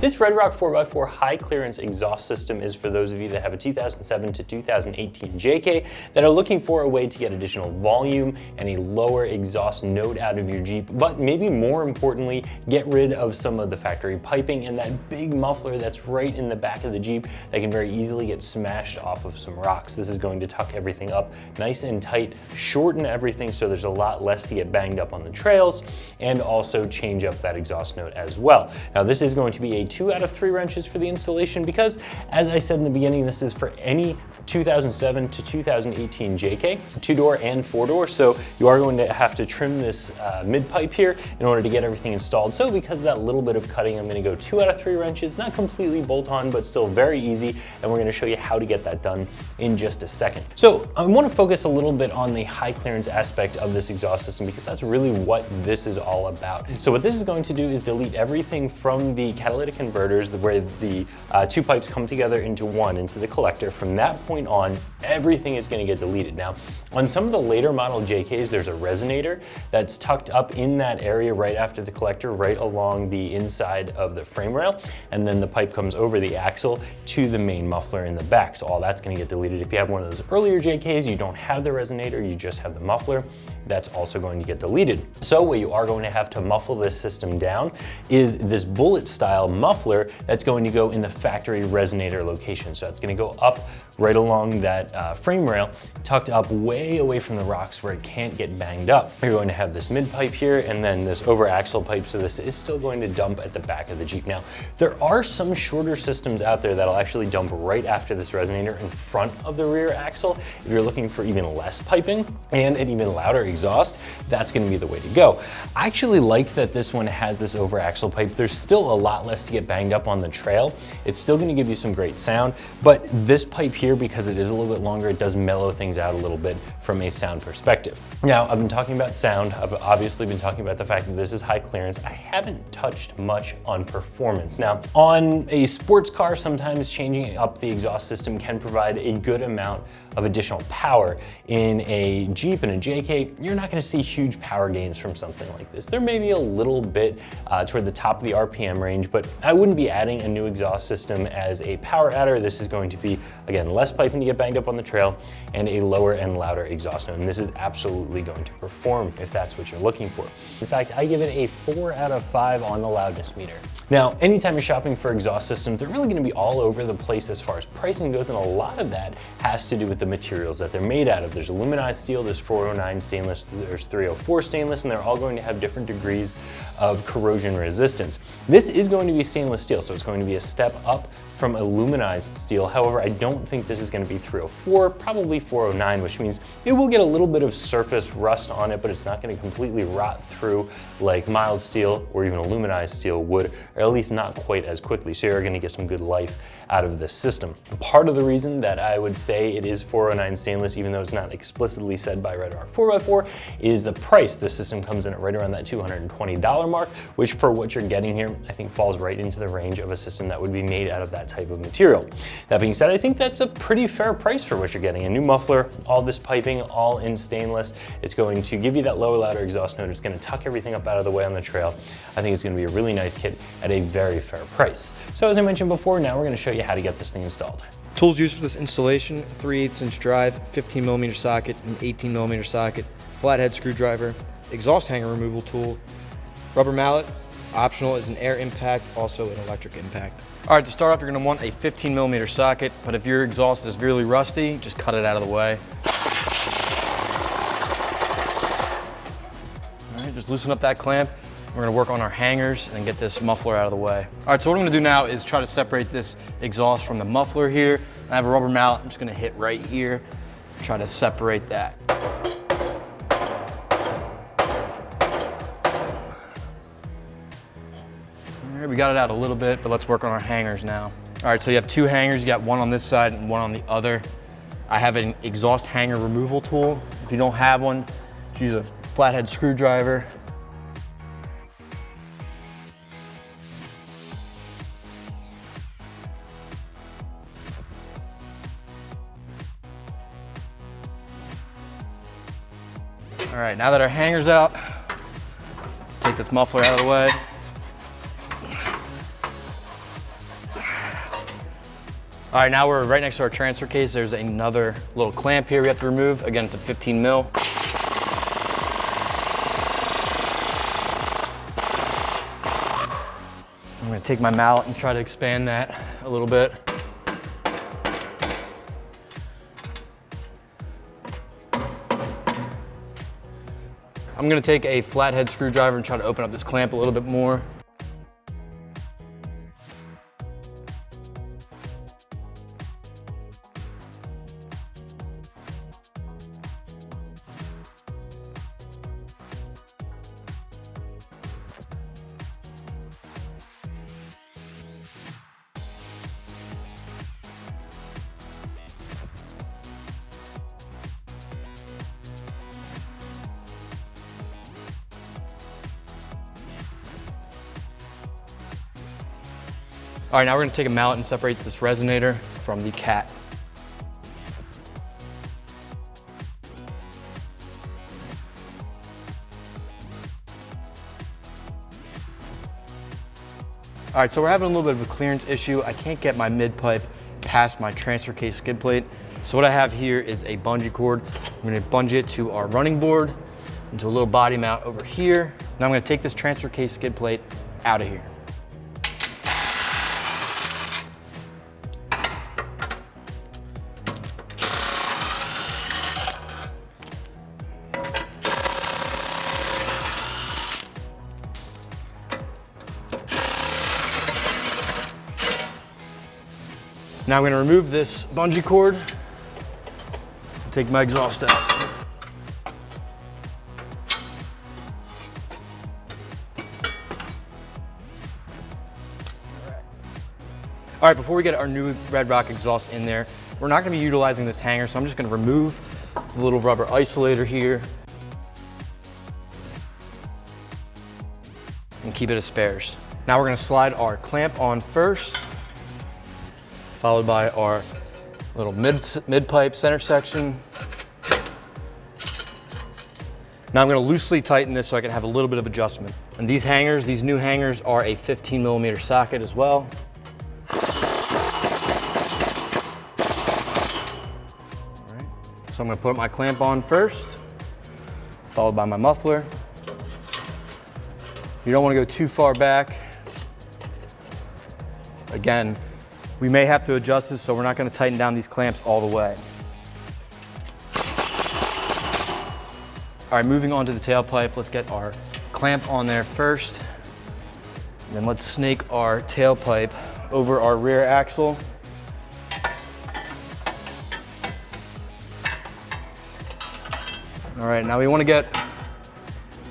This RedRock 4x4 high clearance exhaust system is for those of you that have a 2007 to 2018 JK that are looking for a way to get additional volume and a lower exhaust note out of your Jeep, but maybe more importantly, get rid of some of the factory piping and that big muffler that's right in the back of the Jeep that can very easily get smashed off of some rocks. This is going to tuck everything up nice and tight, shorten everything so there's a lot less to get banged up on the trails, and also change up that exhaust note as well. Now this is going to be a 2 out of 3 wrenches for the installation because, as I said in the beginning, this is for any 2007 to 2018 JK, 2-door and 4-door, so you are going to have to trim this mid-pipe here in order to get everything installed. So because of that little bit of cutting, I'm going to go 2 out of 3 wrenches, not completely bolt-on, but still very easy, and we're going to show you how to get that done in just a second. So I want to focus a little bit on the high clearance aspect of this exhaust system because that's really what this is all about. So what this is going to do is delete everything from the catalytic converters where the 2 pipes come together into one, into the collector. From that point on, everything is going to get deleted. Now, on some of the later model JKs, there's a resonator that's tucked up in that area right after the collector, right along the inside of the frame rail, and then the pipe comes over the axle to the main muffler in the back. So all that's going to get deleted. If you have one of those earlier JKs, you don't have the resonator, you just have the muffler, that's also going to get deleted. So what you are going to have to muffle this system down is this bullet style muffler that's going to go in the factory resonator location. So it's going to go up right along that frame rail, tucked up way away from the rocks where it can't get banged up. You're going to have this mid pipe here and then this over axle pipe, so this is still going to dump at the back of the Jeep. Now, there are some shorter systems out there that'll actually dump right after this resonator in front of the rear axle. If you're looking for even less piping and an even louder exhaust, that's going to be the way to go. I actually like that this one has this over axle pipe. There's still a lot less to get banged up on the trail. It's still going to give you some great sound, but this pipe here, because it is a little bit longer, it does mellow things out a little bit from a sound perspective. Now, I've been talking about sound. I've obviously been talking about the fact that this is high clearance. I haven't touched much on performance. Now, on a sports car, sometimes changing up the exhaust system can provide a good amount of additional power. In a Jeep and a JK, you're not going to see huge power gains from something like this. There may be a little bit toward the top of the RPM range, but I wouldn't be adding a new exhaust system as a power adder. This is going to be, again, less piping to get banged up on the trail and a lower and louder exhaust note. And this is absolutely going to perform if that's what you're looking for. In fact, I give it a 4 out of 5 on the loudness meter. Now, anytime you're shopping for exhaust systems, they're really going to be all over the place as far as pricing goes, and a lot of that has to do with the materials that they're made out of. There's aluminized steel, there's 409 stainless, there's 304 stainless, and they're all going to have different degrees of corrosion resistance. This is going to be stainless steel, so it's going to be a step up from aluminized steel. However, I don't think this is going to be 304, probably 409, which means it will get a little bit of surface rust on it, but it's not going to completely rot through like mild steel or even aluminized steel would, or at least not quite as quickly. So you're going to get some good life out of this system. Part of the reason that I would say it is 409 stainless, even though it's not explicitly said by RedRock 4x4, is the price. The system comes in at right around that $220 mark, which for what you're getting here, I think falls right into the range of a system that would be made out of that type of material. That being said, I think that's a pretty fair price for what you're getting. A new muffler, all this piping, all in stainless. It's going to give you that lower, louder exhaust note. It's going to tuck everything up out of the way on the trail. I think it's going to be a really nice kit at a very fair price. So as I mentioned before, now we're going to show you how to get this thing installed. Tools used for this installation: 3/8 inch drive, 15mm socket, and 18mm socket, flathead screwdriver, exhaust hanger removal tool, rubber mallet. Optional is an air impact, also an electric impact. All right, to start off, you're gonna want a 15mm socket, but if your exhaust is really rusty, just cut it out of the way. All right, just loosen up that clamp. We're We're gonna work on our hangers and get this muffler out of the way. All right, so what I'm gonna do now is try to separate this exhaust from the muffler here. I have a rubber mallet, I'm just gonna hit right here, try to separate that. All right, we got it out a little bit, but let's work on our hangers now. All right, so you have two hangers, you got one on this side and one on the other. I have an exhaust hanger removal tool. If you don't have one, just use a flathead screwdriver. All right, now that our hanger's out, let's take this muffler out of the way. All right, now we're right next to our transfer case. There's another little clamp here we have to remove. Again, it's a 15 mil. I'm gonna take my mallet and try to expand that a little bit. I'm gonna take a flathead screwdriver and try to open up this clamp a little bit more. All right, now we're gonna take a mallet and separate this resonator from the cat. All right, so we're having a little bit of a clearance issue. I can't get my mid pipe past my transfer case skid plate. So what I have here is a bungee cord. I'm gonna bungee it to our running board, into a little body mount over here. Now I'm gonna take this transfer case skid plate out of here. Now I'm gonna remove this bungee cord and take my exhaust out. All right, before we get our new RedRock exhaust in there, we're not gonna be utilizing this hanger, so I'm just gonna remove the little rubber isolator here and keep it as spares. Now we're gonna slide our clamp on first, followed by our little mid-pipe center section. Now I'm gonna loosely tighten this so I can have a little bit of adjustment. And these hangers, these new hangers, are a 15 millimeter socket as well. All right. So I'm gonna put my clamp on first, followed by my muffler. You don't wanna go too far back. Again, we may have to adjust this, so we're not gonna tighten down these clamps all the way. All right, moving on to the tailpipe, let's get our clamp on there first. And then let's snake our tailpipe over our rear axle. All right, now we wanna get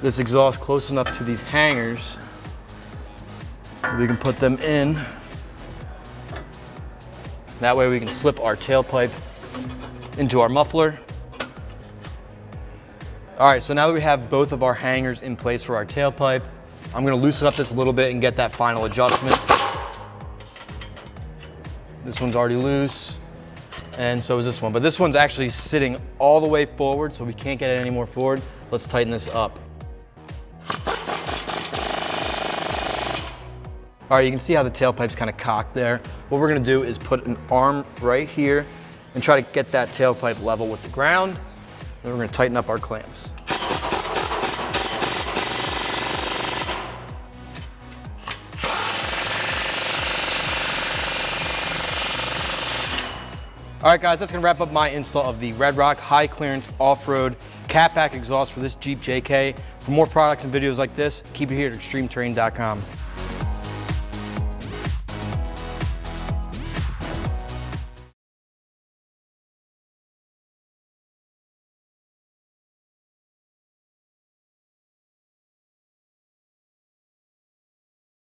this exhaust close enough to these hangers so we can put them in. That way we can slip our tailpipe into our muffler. All right, so now that we have both of our hangers in place for our tailpipe, I'm gonna loosen up this a little bit and get that final adjustment. This one's already loose, and so is this one. But this one's actually sitting all the way forward, so we can't get it any more forward. Let's tighten this up. All right, you can see how the tailpipe's kind of cocked there. What we're gonna do is put an arm right here and try to get that tailpipe level with the ground. Then we're gonna tighten up our clamps. All right, guys, that's gonna wrap up my install of the RedRock high clearance off-road catback exhaust for this Jeep JK. For more products and videos like this, keep it here at ExtremeTerrain.com.